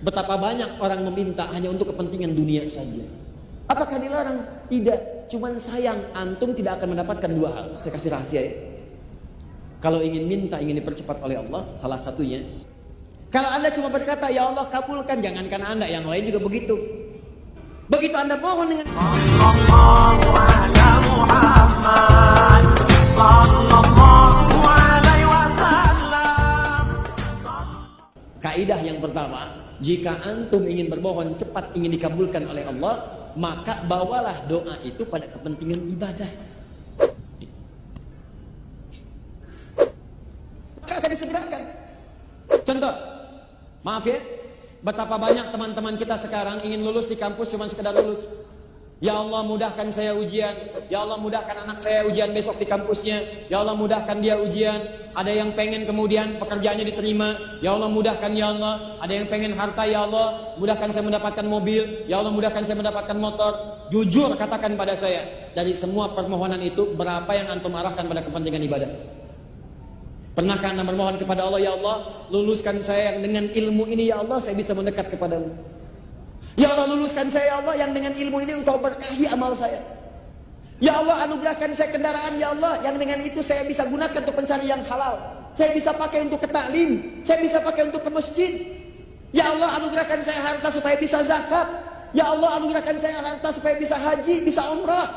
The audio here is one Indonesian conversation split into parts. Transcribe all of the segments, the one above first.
Betapa banyak orang meminta hanya untuk kepentingan dunia saja. Apakah dilarang? Tidak. Cuman sayang, antum tidak akan mendapatkan dua hal. Saya kasih rahasia ya. Kalau ingin minta, ingin dipercepat oleh Allah, salah satunya, kalau anda cuma berkata, ya Allah kabulkan, jangankan anda, yang lain juga begitu. Begitu anda mohon dengan Sallallahu ala Muhammad Sallallahu alaihi wasallam. Kaidah yang pertama, jika antum ingin bermohon cepat ingin dikabulkan oleh Allah, maka bawalah doa itu pada kepentingan ibadah. Maka akan disegerakan. Contoh, maaf ya, betapa banyak teman-teman kita sekarang ingin lulus di kampus cuma sekedar lulus. Ya Allah mudahkan saya ujian. Ya Allah mudahkan anak saya ujian besok di kampusnya. Ya Allah mudahkan dia ujian. Ada yang pengen kemudian pekerjaannya diterima. Ya Allah mudahkan ya Allah. Ada yang pengen harta ya Allah. Mudahkan saya mendapatkan mobil. Ya Allah mudahkan saya mendapatkan motor. Jujur katakan pada saya, dari semua permohonan itu berapa yang antum arahkan pada kepentingan ibadah? Pernahkah anda bermohon kepada Allah, ya Allah luluskan saya yang dengan ilmu ini ya Allah saya bisa mendekat kepadamu. Ya Allah luluskan saya ya Allah yang dengan ilmu ini engkau berkahi amal saya. Ya Allah anugerahkan saya kendaraan ya Allah yang dengan itu saya bisa gunakan untuk mencari yang halal. Saya bisa pakai untuk ke taklim, saya bisa pakai untuk ke masjid. Ya Allah anugerahkan saya harta supaya bisa zakat. Ya Allah anugerahkan saya harta supaya bisa haji, bisa umrah.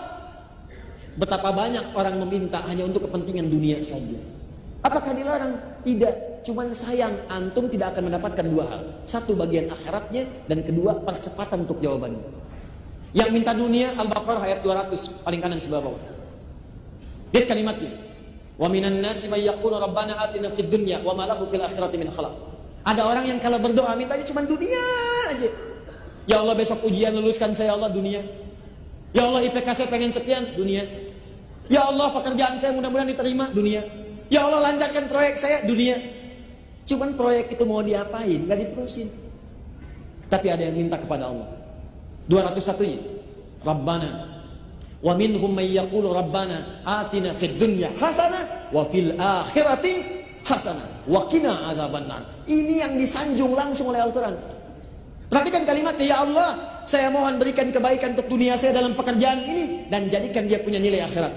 Betapa banyak orang meminta hanya untuk kepentingan dunia saja. Apakah dilarang? Tidak. Cuman sayang, antum tidak akan mendapatkan dua hal. Satu bagian akhiratnya, dan kedua percepatan untuk jawabannya. Yang minta dunia, Al-Baqarah ayat 200, paling kanan sebelah bawah. Lihat kalimatnya. Wa minan nasi may yaqulu rabbana atina fid dunya wa ma lahu fil akhirati min khalaq. Ada orang yang kalau berdoa mintanya cuma dunia aja. Ya Allah besok ujian luluskan saya Allah dunia. Ya Allah IPK saya pengen sekian dunia. Ya Allah pekerjaan saya mudah-mudahan diterima dunia. Ya Allah lancarkan proyek saya dunia. Cuman proyek itu mau diapain? Gak diterusin. Tapi ada yang minta kepada Allah. 201-nya. Rabbana. Wa minhum may yaqulu Rabbana atina fid dunya hasanah wa fil akhirati hasanah wa qina adzabannar. Ini yang disanjung langsung oleh Al-Qur'an. Perhatikan kalimatnya, ya Allah, saya mohon berikan kebaikan untuk dunia saya dalam pekerjaan ini dan jadikan dia punya nilai akhirat.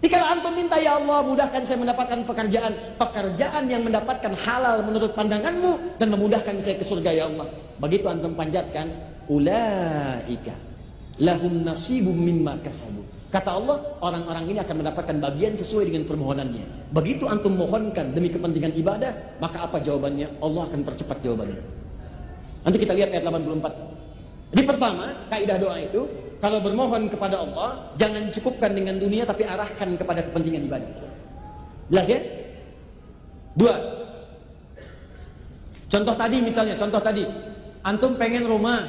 Jika antum minta, ya Allah mudahkan saya mendapatkan pekerjaan yang mendapatkan halal menurut pandanganmu dan memudahkan saya ke surga ya Allah. Begitu antum panjatkan, ulaika lahum nasibum mimma kasabu. Kata Allah, orang-orang ini akan mendapatkan bagian sesuai dengan permohonannya. Begitu antum mohonkan demi kepentingan ibadah, maka apa jawabannya? Allah akan percepat jawabannya. Nanti kita lihat ayat 84. Jadi pertama, kaidah doa itu, kalau bermohon kepada Allah, jangan cukupkan dengan dunia, tapi arahkan kepada kepentingan ibadah. Jelas ya? 2. Contoh tadi misalnya, antum pengen rumah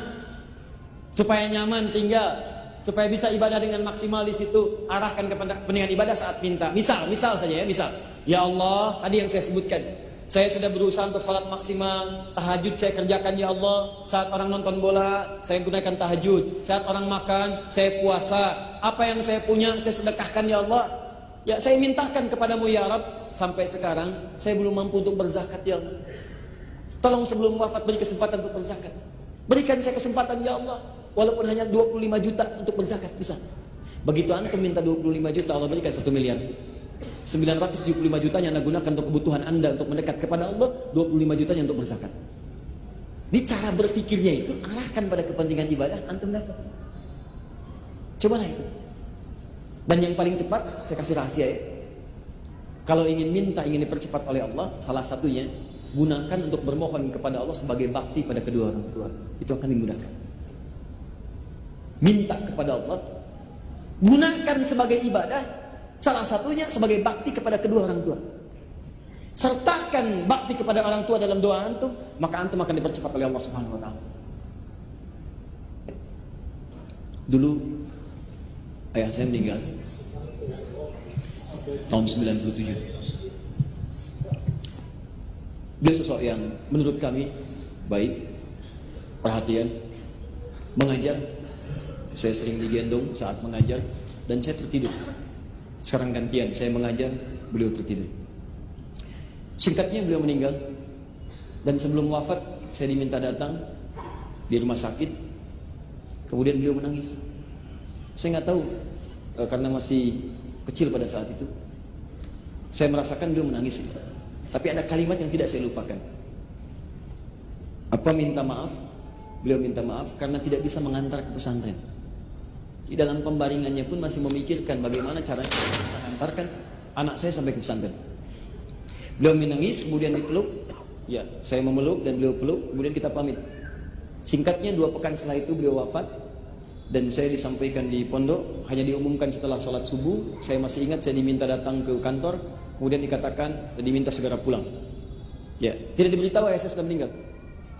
supaya nyaman tinggal, supaya bisa ibadah dengan maksimal di situ, arahkan kepada kepentingan ibadah saat minta. Misal saja ya, ya Allah, tadi yang saya sebutkan. Saya sudah berusaha untuk salat maksimal, tahajud saya kerjakan ya Allah. Saat orang nonton bola, saya gunakan tahajud. Saat orang makan, saya puasa. Apa yang saya punya, saya sedekahkan ya Allah. Ya saya mintakan kepadamu ya Rabb. Sampai sekarang, saya belum mampu untuk berzakat ya Allah. Tolong sebelum wafat beri kesempatan untuk berzakat. Berikan saya kesempatan ya Allah. Walaupun hanya 25 juta untuk berzakat, bisa. Begitu antum minta 25 juta, Allah berikan 1 miliar. 975 jutanya anda gunakan untuk kebutuhan anda untuk mendekat kepada Allah, 25 jutanya untuk berzakat. Ini cara berfikirnya itu arahkan pada kepentingan ibadah, antum dapat. Cobalah itu. Dan yang paling cepat saya kasih rahasia ya. Kalau ingin minta, ingin dipercepat oleh Allah, salah satunya gunakan untuk bermohon kepada Allah sebagai bakti pada kedua orang tua. Itu akan dimudahkan. Minta kepada Allah, gunakan sebagai ibadah. Salah satunya sebagai bakti kepada kedua orang tua. Sertakan bakti kepada orang tua dalam doa antum, maka antum akan dipercepat oleh Allah Subhanahu wa taala. Dulu ayah saya meninggal tahun 97. Dia sosok yang menurut kami baik, perhatian, mengajar. Saya sering digendong saat mengajar dan saya tertidur. Sekarang gantian, saya mengajar, beliau tertidur. Singkatnya beliau meninggal. Dan sebelum wafat, saya diminta datang di rumah sakit, kemudian beliau menangis. Saya nggak tahu, karena masih kecil pada saat itu. Saya merasakan beliau menangis. Tapi ada kalimat yang tidak saya lupakan. Apa minta maaf? Beliau minta maaf karena tidak bisa mengantar ke pesantren. Di dalam pembaringannya pun masih memikirkan bagaimana caranya bisa mengantarkan anak saya sampai ke pesantren. Beliau menangis, kemudian dipeluk. Ya, saya memeluk dan beliau peluk, kemudian kita pamit. Singkatnya 2 pekan setelah itu beliau wafat. Dan saya disampaikan di pondok, hanya diumumkan setelah sholat subuh. Saya masih ingat saya diminta datang ke kantor, kemudian dikatakan diminta segera pulang. Ya, tidak diberitahu ayah saya sudah meninggal.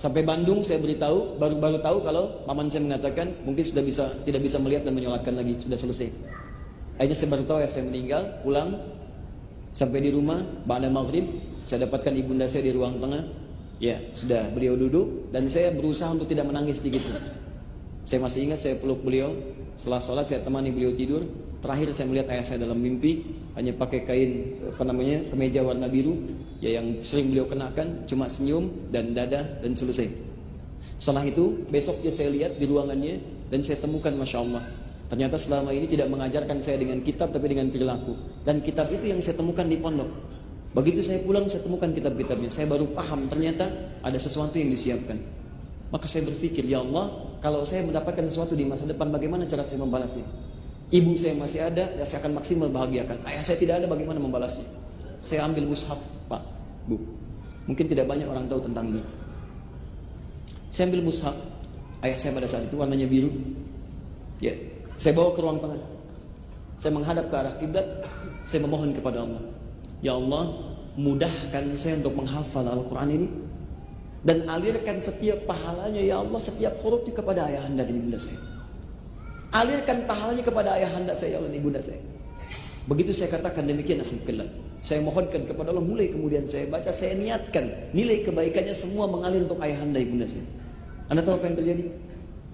Sampai Bandung saya baru tahu kalau paman saya mengatakan mungkin sudah tidak bisa melihat dan menyolatkan lagi, sudah selesai. Akhirnya saya baru tahu ayah saya meninggal. Pulang, sampai di rumah ba'da maghrib, saya dapatkan ibunda saya di ruang tengah. Ya, sudah beliau duduk dan saya berusaha untuk tidak menangis sedikit pun. Saya masih ingat saya peluk beliau. Setelah sholat saya temani beliau tidur. Terakhir saya melihat ayah saya dalam mimpi hanya pakai kain kemeja warna biru, ya, yang sering beliau kenakan, cuma senyum dan dada dan selesai. Setelah itu besoknya saya lihat di ruangannya dan saya temukan, masya Allah, ternyata selama ini tidak mengajarkan saya dengan kitab tapi dengan perilaku. Dan kitab itu yang saya temukan di pondok. Begitu saya pulang saya temukan kitab-kitabnya. Saya baru paham ternyata ada sesuatu yang disiapkan. Maka saya berpikir, ya Allah, kalau saya mendapatkan sesuatu di masa depan, bagaimana cara saya membalasnya? Ibu saya masih ada, ya saya akan maksimal bahagiakan. Ayah saya tidak ada, bagaimana membalasnya? Saya ambil mushaf, Pak, Bu. Mungkin tidak banyak orang tahu tentang ini. Saya ambil mushaf, ayah saya pada saat itu warnanya biru. Ya, saya bawa ke ruang tengah. Saya menghadap ke arah kiblat, saya memohon kepada Allah. Ya Allah, mudahkan saya untuk menghafal Al-Quran ini. Dan alirkan setiap pahalanya, ya Allah, setiap hurufnya kepada ayahanda dan ibunda saya. Alirkan pahalanya kepada ayahanda saya dan ibunda saya. Begitu saya katakan demikian, alhamdulillah. Saya mohonkan kepada Allah, mulai kemudian saya baca, saya niatkan nilai kebaikannya semua mengalir untuk ayahanda ibunda saya. Anda tahu apa yang terjadi?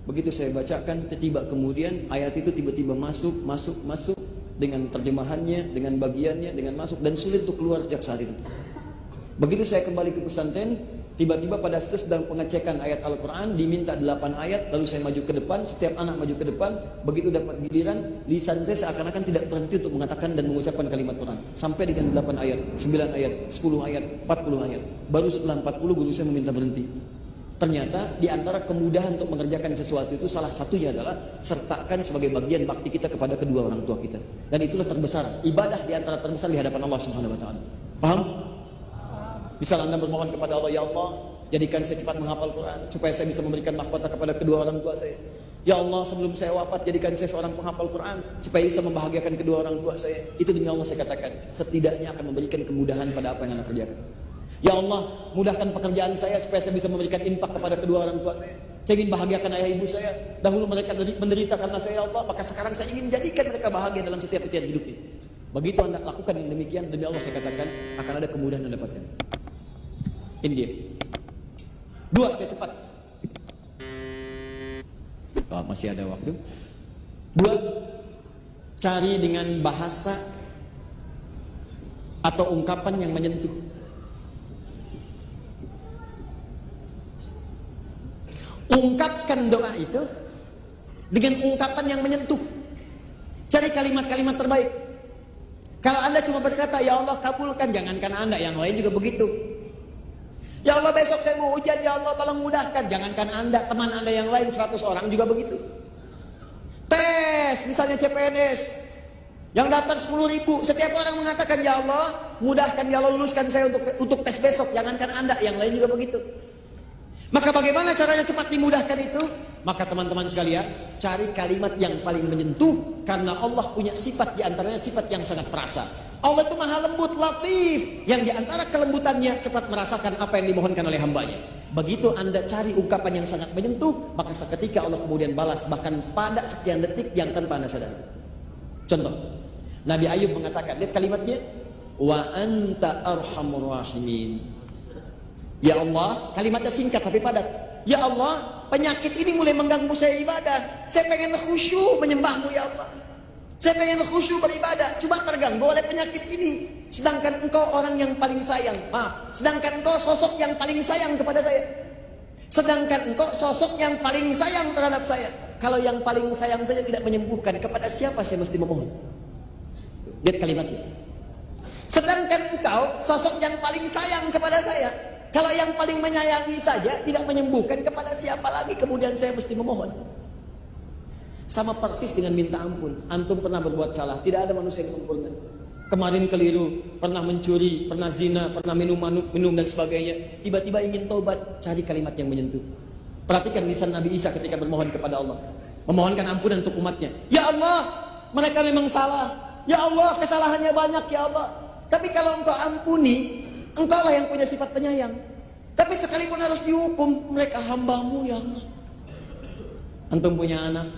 Begitu saya bacakan, tiba kemudian ayat itu tiba-tiba masuk dengan terjemahannya, dengan bagiannya, dengan masuk, dan sulit untuk keluar sejak saat itu. Begitu saya kembali ke pesantren, tiba-tiba pada saat sedang pengecekan ayat Al-Quran, diminta 8 ayat, lalu saya maju ke depan, setiap anak maju ke depan, begitu dapat giliran, lisan saya seakan-akan tidak berhenti untuk mengatakan dan mengucapkan kalimat Quran. Sampai dengan 8 ayat, 9 ayat, 10 ayat, 40 ayat. Baru setelah 40 guru saya meminta berhenti. Ternyata di antara kemudahan untuk mengerjakan sesuatu itu salah satunya adalah sertakan sebagai bagian bakti kita kepada kedua orang tua kita. Dan itulah terbesar, ibadah di antara terbesar di hadapan Allah Subhanahu wa taala. Paham? Misal Anda bermohon kepada Allah, ya Allah, jadikan saya cepat menghafal Quran supaya saya bisa memberikan mahkota kepada kedua orang tua saya. Ya Allah, sebelum saya wafat jadikan saya seorang penghafal Quran supaya bisa membahagiakan kedua orang tua saya. Itu demi Allah saya katakan, setidaknya akan memberikan kemudahan pada apa yang Anda kerjakan. Ya Allah, mudahkan pekerjaan saya supaya saya bisa memberikan infak kepada kedua orang tua saya. Saya ingin bahagiakan ayah ibu saya. Dahulu mereka menderita karena saya, ya Allah, maka sekarang saya ingin jadikan mereka bahagia dalam setiap hidupnya. Begitu Anda lakukan yang demikian, demi Allah saya katakan akan ada kemudahan Anda dapatkan. Ini dia. 2, saya cepat. Oh, masih ada waktu. 2, cari dengan bahasa atau ungkapan yang menyentuh. Ungkapkan doa itu dengan ungkapan yang menyentuh. Cari kalimat-kalimat terbaik. Kalau Anda cuma berkata, ya Allah kabulkan, jangankan Anda, yang lain juga begitu. Ya Allah besok saya mau ujian, ya Allah tolong mudahkan. Jangankan Anda, teman Anda yang lain 100 orang juga begitu. Tes, misalnya CPNS, yang daftar 10.000, setiap orang mengatakan, ya Allah mudahkan, ya Allah luluskan saya untuk tes besok. Jangankan Anda, yang lain juga begitu. Maka bagaimana caranya cepat dimudahkan itu? Maka teman-teman sekalian, cari kalimat yang paling menyentuh, karena Allah punya sifat, diantaranya sifat yang sangat perasa. Allah itu maha lembut, latif, yang diantara kelembutannya cepat merasakan apa yang dimohonkan oleh hambanya. Begitu Anda cari ungkapan yang sangat menyentuh, maka seketika Allah kemudian balas, bahkan pada sekian detik yang tanpa Anda sadar. Contoh, Nabi Ayub mengatakan, lihat kalimatnya, wa anta arhamur rahimin. Ya Allah, kalimatnya singkat tapi padat. Ya Allah, penyakit ini mulai mengganggu saya ibadah. Saya pengen khusyuk menyembahmu ya Allah. Saya pengen khusyuk beribadah, cuma terganggu oleh penyakit ini. Sedangkan engkau orang yang paling sayang, sedangkan engkau sosok yang paling sayang kepada saya. Sedangkan engkau sosok yang paling sayang terhadap saya. Kalau yang paling sayang saja tidak menyembuhkan, kepada siapa saya mesti memohon? Lihat kalimatnya. Sedangkan engkau sosok yang paling sayang kepada saya. Kalau yang paling menyayangi saja tidak menyembuhkan, kepada siapa lagi kemudian saya mesti memohon? Sama persis dengan minta ampun. Antum pernah berbuat salah, tidak ada manusia yang sempurna. Kemarin keliru, pernah mencuri, pernah zina, pernah minum dan sebagainya. Tiba-tiba ingin taubat, cari kalimat yang menyentuh. Perhatikan lisan Nabi Isa ketika bermohon kepada Allah. Memohonkan ampunan untuk umatnya. Ya Allah, mereka memang salah. Ya Allah, kesalahannya banyak ya Allah. Tapi kalau engkau ampuni, engkau lah yang punya sifat penyayang. Tapi sekalipun harus dihukum, mereka hambamu ya Allah. Antum punya anak.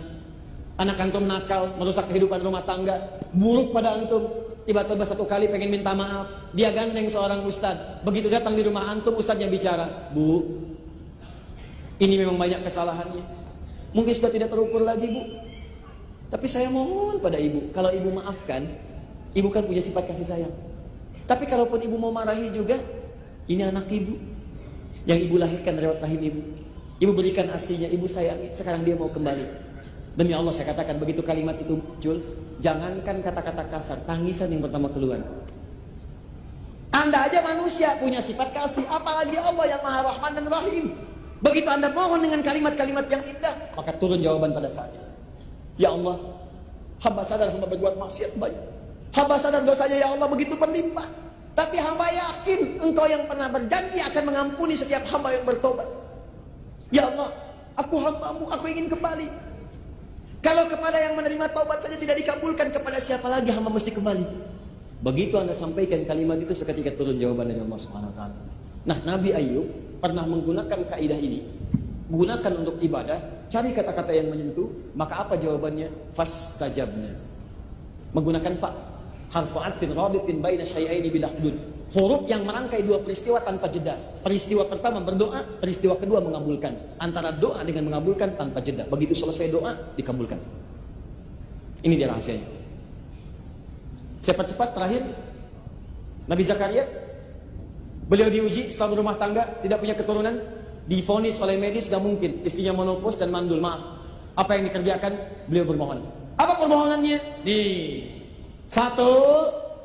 Anak antum nakal, merusak kehidupan rumah tangga, buruk pada antum. Tiba-tiba satu kali pengen minta maaf, dia gandeng seorang ustadz. Begitu datang di rumah antum, ustadznya bicara, Bu, ini memang banyak kesalahannya, mungkin sudah tidak terukur lagi Bu, tapi saya mohon pada ibu, kalau ibu maafkan, ibu kan punya sifat kasih sayang. Tapi kalaupun ibu mau marahi juga, ini anak ibu yang ibu lahirkan lewat rahim ibu, ibu berikan asinya, ibu sayangi, sekarang dia mau kembali. Demi Allah saya katakan, begitu kalimat itu muncul, jangankan kata-kata kasar, tangisan yang pertama keluar. Anda aja manusia punya sifat kasih, apalagi Allah yang Maha Rahman dan Rahim. Begitu Anda mohon dengan kalimat-kalimat yang indah, maka turun jawaban pada saatnya. Ya Allah, hamba sadar hamba berbuat maksiat banyak. Hamba sadar dosanya ya Allah begitu berlimpah. Tapi hamba yakin Engkau yang pernah berjanji akan mengampuni setiap hamba yang bertobat. Ya Allah, aku hambamu, aku ingin kembali. Kalau kepada yang menerima taubat saja tidak dikabulkan, kepada siapa lagi hamba mesti kembali? Begitu Anda sampaikan kalimat itu, seketika turun jawaban dari Allah Subhanahu wa taala. Nah, Nabi Ayub pernah menggunakan kaidah ini. Gunakan untuk ibadah, cari kata-kata yang menyentuh, maka apa jawabannya? Fastajabna. Menggunakan fa, harfu atin rabitin baina syai'aini bil akhdud. Huruf yang merangkai dua peristiwa tanpa jeda. Peristiwa pertama berdoa, peristiwa kedua mengabulkan. Antara doa dengan mengabulkan tanpa jeda. Begitu selesai doa, dikabulkan. Ini dia rahasianya. Cepat-cepat terakhir, Nabi Zakaria, beliau diuji setelah berumah tangga, tidak punya keturunan, divonis oleh medis, gak mungkin. Istrinya monopos dan mandul, maaf. Apa yang dikerjakan? Beliau bermohon. Apa permohonannya? Satu,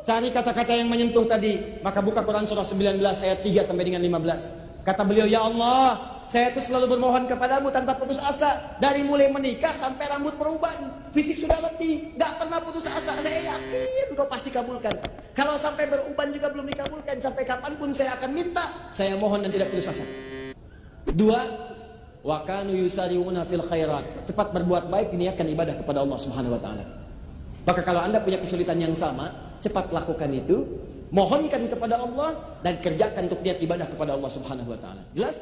cari kata-kata yang menyentuh tadi. Maka buka Quran surah 19 ayat 3 sampai dengan 15. Kata beliau, ya Allah, saya itu selalu bermohon kepadamu tanpa putus asa. Dari mulai menikah sampai rambut perubahan, fisik sudah letih, gak pernah putus asa. Saya yakin kau pasti kabulkan. Kalau sampai beruban juga belum dikabulkan, sampai kapanpun saya akan minta, saya mohon dan tidak putus asa. Dua, wa kanu yusari'una fil khairat. Cepat berbuat baik, diniatkan ibadah kepada Allah Subhanahu wa taala. Maka kalau Anda punya kesulitan yang sama, cepat lakukan itu, mohonkan kepada Allah dan kerjakan untuk niat ibadah kepada Allah Subhanahu wa taala. Jelas?